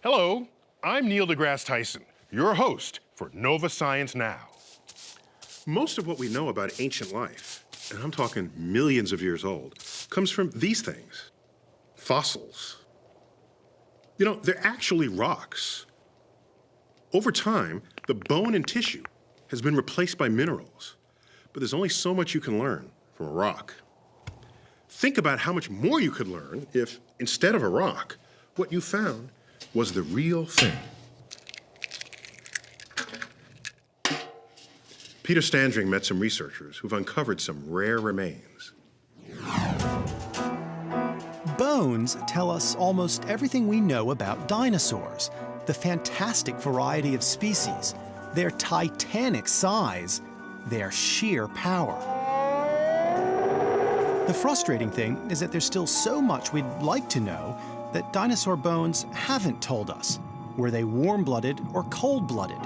Hello, I'm Neil deGrasse Tyson, your host for Nova Science Now. Most of what we know about ancient life, and I'm talking millions of years old, comes from these things, fossils. You know, they're actually rocks. Over time, the bone and tissue has been replaced by minerals, but there's only so much you can learn from a rock. Think about how much more you could learn if, instead of a rock, what you found was the real thing. Peter Standring met some researchers who've uncovered some rare remains. Bones tell us almost everything we know about dinosaurs, the fantastic variety of species, their titanic size, their sheer power. The frustrating thing is that there's still so much we'd like to know that dinosaur bones haven't told us. Were they warm-blooded or cold-blooded?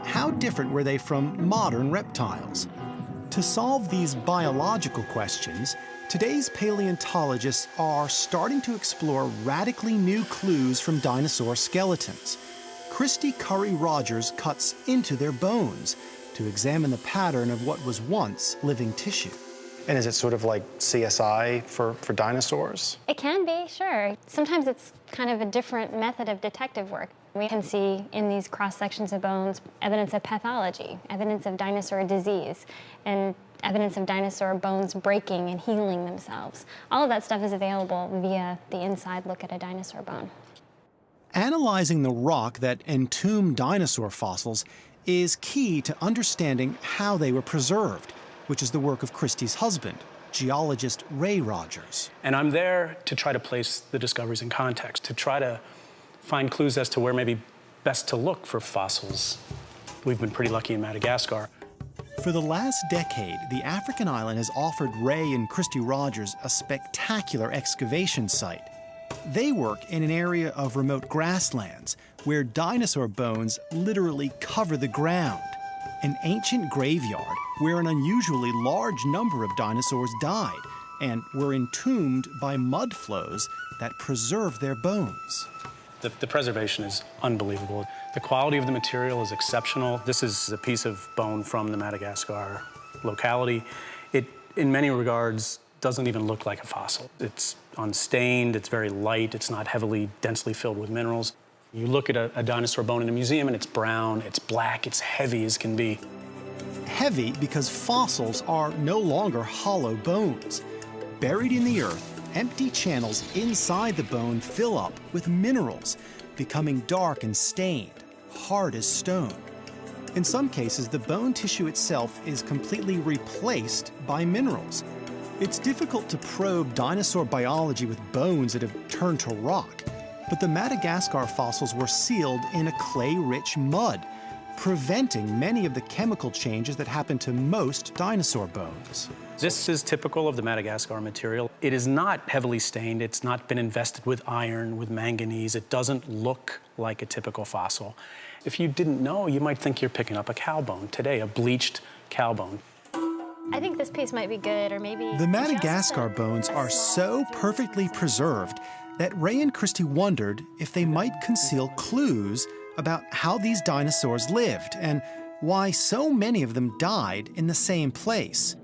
How different were they from modern reptiles? To solve these biological questions, today's paleontologists are starting to explore radically new clues from dinosaur skeletons. Christy Curry-Rogers cuts into their bones to examine the pattern of what was once living tissue. And is it sort of like CSI for dinosaurs? It can be, sure. Sometimes it's kind of a different method of detective work. We can see in these cross-sections of bones evidence of pathology, evidence of dinosaur disease, and evidence of dinosaur bones breaking and healing themselves. All of that stuff is available via the inside look at a dinosaur bone. Analyzing the rock that entombed dinosaur fossils is key to understanding how they were preserved, which is the work of Christie's husband, geologist Ray Rogers. And I'm there to try to place the discoveries in context, to try to find clues as to where maybe best to look for fossils. We've been pretty lucky in Madagascar. For the last decade, the African island has offered Ray and Christy Rogers a spectacular excavation site. They work in an area of remote grasslands where dinosaur bones literally cover the ground. An ancient graveyard where an unusually large number of dinosaurs died and were entombed by mud flows that preserve their bones. The preservation is unbelievable. The quality of the material is exceptional. This is a piece of bone from the Madagascar locality. It, in many regards, doesn't even look like a fossil. It's unstained, it's very light, it's not heavily, densely filled with minerals. You look at a dinosaur bone in a museum and it's brown, it's black, it's heavy as can be. Heavy because fossils are no longer hollow bones. Buried in the earth, empty channels inside the bone fill up with minerals, becoming dark and stained, hard as stone. In some cases, the bone tissue itself is completely replaced by minerals. It's difficult to probe dinosaur biology with bones that have turned to rock. But the Madagascar fossils were sealed in a clay-rich mud, preventing many of the chemical changes that happen to most dinosaur bones. This is typical of the Madagascar material. It is not heavily stained. It's not been invested with iron, with manganese. It doesn't look like a typical fossil. If you didn't know, you might think you're picking up a cow bone today, a bleached cow bone. I think this piece might be good, or maybe... The Madagascar bones are so perfectly preserved that Ray and Christy wondered if they might conceal clues about how these dinosaurs lived and why so many of them died in the same place.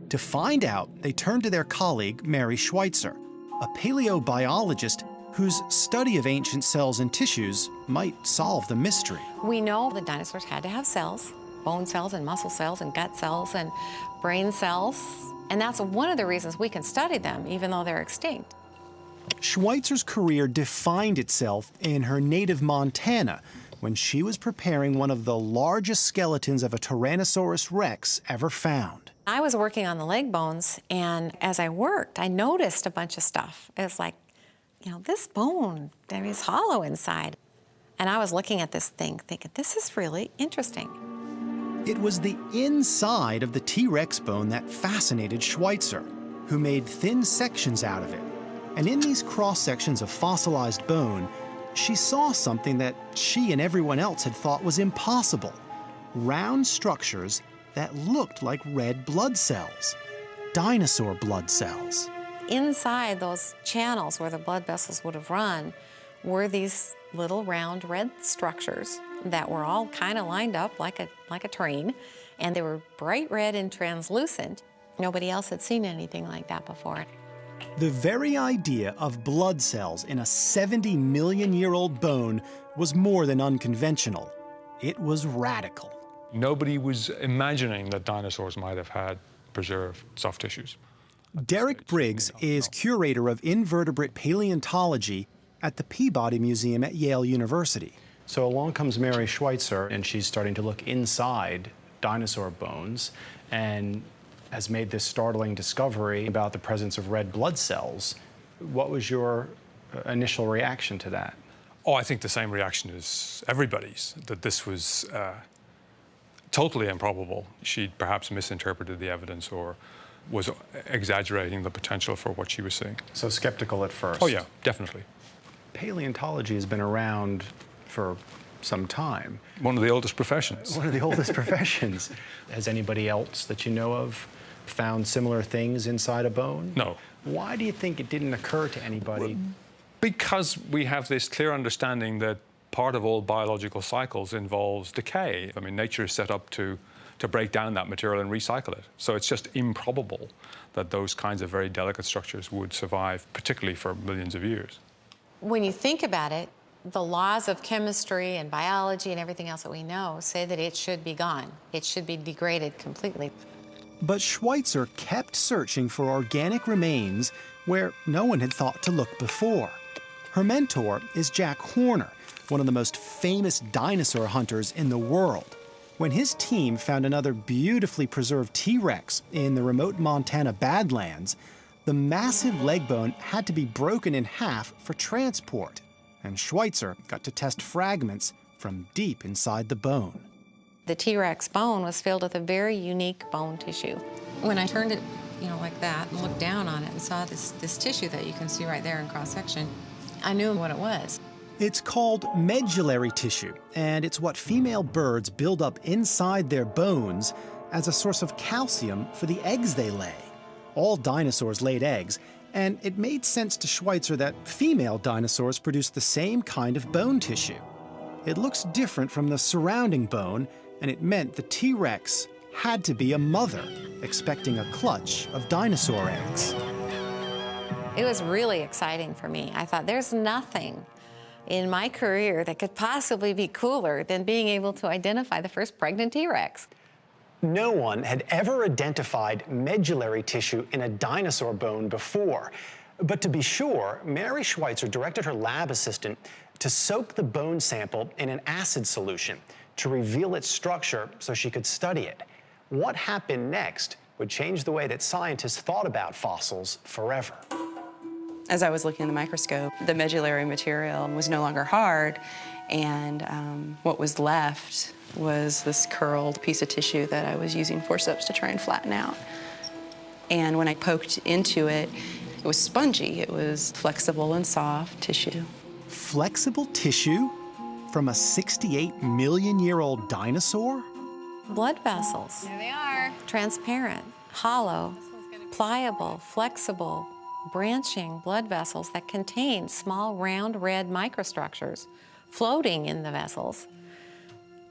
To find out, they turned to their colleague, Mary Schweitzer, a paleobiologist whose study of ancient cells and tissues might solve the mystery. We know the dinosaurs had to have cells, bone cells and muscle cells and gut cells and brain cells, and that's one of the reasons we can study them, even though they're extinct. Schweitzer's career defined itself in her native Montana when she was preparing one of the largest skeletons of a Tyrannosaurus rex ever found. I was working on the leg bones, and as I worked, I noticed a bunch of stuff. It was like, you know, this bone, I mean, it's hollow inside. And I was looking at this thing thinking, this is really interesting. It was the inside of the T-Rex bone that fascinated Schweitzer, who made thin sections out of it. And in these cross-sections of fossilized bone, she saw something that she and everyone else had thought was impossible. Round structures that looked like red blood cells, dinosaur blood cells. Inside those channels where the blood vessels would have run were these little round red structures that were all kind of lined up like a train, and they were bright red and translucent. Nobody else had seen anything like that before. The very idea of blood cells in a 70-million-year-old bone was more than unconventional. It was radical. Nobody was imagining that dinosaurs might have had preserved soft tissues. Derek Briggs is curator of invertebrate paleontology at the Peabody Museum at Yale University. So along comes Mary Schweitzer, and she's starting to look inside dinosaur bones and has made this startling discovery about the presence of red blood cells. What was your initial reaction to that? Oh, I think the same reaction as everybody's, that this was totally improbable. She'd perhaps misinterpreted the evidence or was exaggerating the potential for what she was seeing. So skeptical at first. Oh, yeah, definitely. Paleontology has been around for some time. One of the oldest professions. One of the oldest professions. Has anybody else that you know of found similar things inside a bone? No. Why do you think it didn't occur to anybody? Because we have this clear understanding that part of all biological cycles involves decay. I mean, nature is set up to break down that material and recycle it. So it's just improbable that those kinds of very delicate structures would survive, particularly for millions of years. When you think about it, the laws of chemistry and biology and everything else that we know say that it should be gone. It should be degraded completely. But Schweitzer kept searching for organic remains where no one had thought to look before. Her mentor is Jack Horner, one of the most famous dinosaur hunters in the world. When his team found another beautifully preserved T-Rex in the remote Montana Badlands, the massive leg bone had to be broken in half for transport, and Schweitzer got to test fragments from deep inside the bone. The T-Rex bone was filled with a very unique bone tissue. When I turned it, like that and looked down on it and saw this tissue that you can see right there in cross-section, I knew what it was. It's called medullary tissue, and it's what female birds build up inside their bones as a source of calcium for the eggs they lay. All dinosaurs laid eggs, and it made sense to Schweitzer that female dinosaurs produce the same kind of bone tissue. It looks different from the surrounding bone, and it meant the T-Rex had to be a mother, expecting a clutch of dinosaur eggs. It was really exciting for me. I thought, there's nothing in my career that could possibly be cooler than being able to identify the first pregnant T-Rex. No one had ever identified medullary tissue in a dinosaur bone before. But to be sure, Mary Schweitzer directed her lab assistant to soak the bone sample in an acid solution to reveal its structure so she could study it. What happened next would change the way that scientists thought about fossils forever. As I was looking in the microscope, the medullary material was no longer hard, and what was left was this curled piece of tissue that I was using forceps to try and flatten out. And when I poked into it, it was spongy. It was flexible and soft tissue. Flexible tissue from a 68-million-year-old dinosaur? Blood vessels. There they are. Transparent, hollow, pliable, flexible, branching blood vessels that contain small, round, red microstructures floating in the vessels.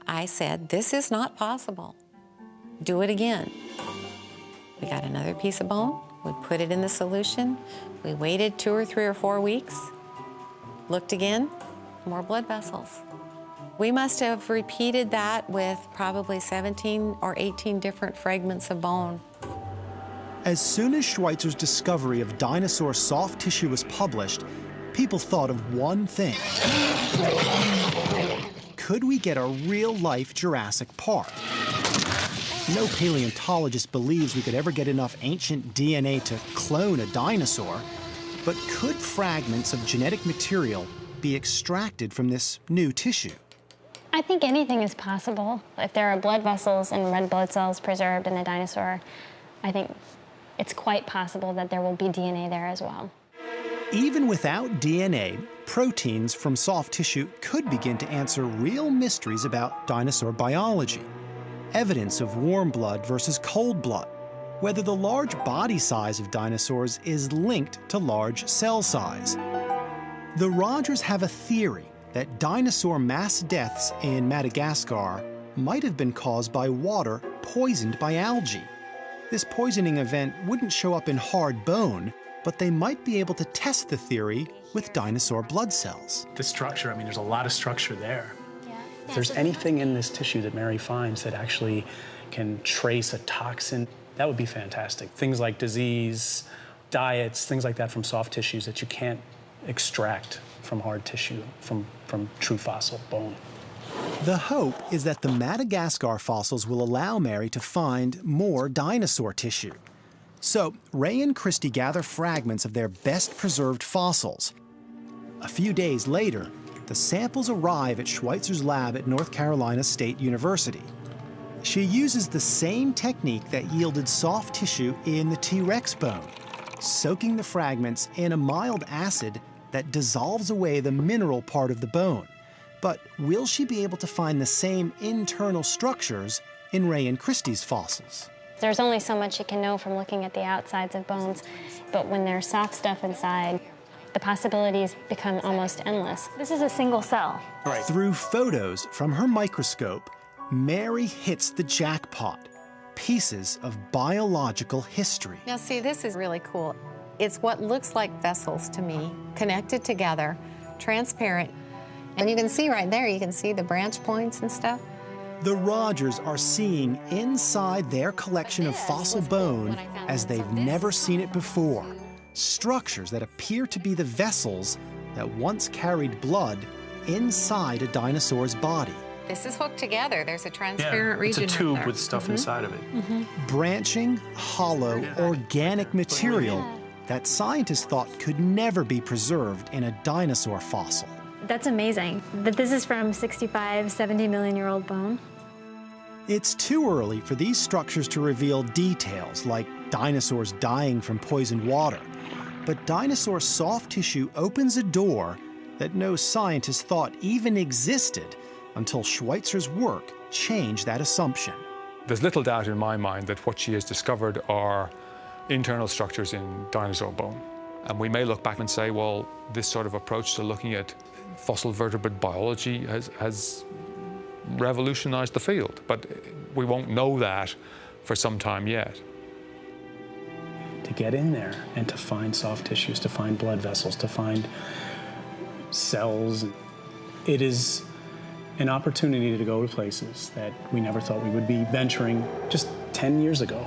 I said, this is not possible. Do it again. We got another piece of bone. We put it in the solution. We waited 2 or 3 or 4 weeks. Looked again, more blood vessels. We must have repeated that with probably 17 or 18 different fragments of bone. As soon as Schweitzer's discovery of dinosaur soft tissue was published, people thought of one thing. Could we get a real-life Jurassic Park? No paleontologist believes we could ever get enough ancient DNA to clone a dinosaur, but could fragments of genetic material be extracted from this new tissue? I think anything is possible. If there are blood vessels and red blood cells preserved in a dinosaur, I think it's quite possible that there will be DNA there as well. Even without DNA, proteins from soft tissue could begin to answer real mysteries about dinosaur biology. Evidence of warm blood versus cold blood, whether the large body size of dinosaurs is linked to large cell size. The Rogers have a theory that dinosaur mass deaths in Madagascar might have been caused by water poisoned by algae. This poisoning event wouldn't show up in hard bone, but they might be able to test the theory with dinosaur blood cells. The structure, I mean, there's a lot of structure there. If there's anything in this tissue that Mary finds that actually can trace a toxin, that would be fantastic. Things like disease, diets, things like that from soft tissues that you can't extract from hard tissue, from true fossil bone. The hope is that the Madagascar fossils will allow Mary to find more dinosaur tissue. So Ray and Christy gather fragments of their best preserved fossils. A few days later, the samples arrive at Schweitzer's lab at North Carolina State University. She uses the same technique that yielded soft tissue in the T-Rex bone, soaking the fragments in a mild acid that dissolves away the mineral part of the bone. But will she be able to find the same internal structures in Ray and Christy's fossils? There's only so much you can know from looking at the outsides of bones, but when there's soft stuff inside, the possibilities become almost endless. This is a single cell. Right. Through photos from her microscope, Mary hits the jackpot. Pieces of biological history. Now see, this is really cool. It's what looks like vessels to me, connected together, transparent. And you can see right there, you can see the branch points and stuff. The Rogers are seeing inside their collection of fossil bone as they've never seen it before. Structures that appear to be the vessels that once carried blood inside a dinosaur's body. This is hooked together. There's a transparent region. It's a tube right with stuff inside of it. Branching, hollow, organic material that scientists thought could never be preserved in a dinosaur fossil. That's amazing. That this is from 65, 70 million year old bone. It's too early for these structures to reveal details like dinosaurs dying from poisoned water. But dinosaur soft tissue opens a door that no scientist thought even existed until Schweitzer's work changed that assumption. There's little doubt in my mind that what she has discovered are internal structures in dinosaur bone. And we may look back and say, well, this sort of approach to looking at fossil vertebrate biology has revolutionized the field. But we won't know that for some time yet. To get in there and to find soft tissues, to find blood vessels, to find cells, it is an opportunity to go to places that we never thought we would be venturing just 10 years ago.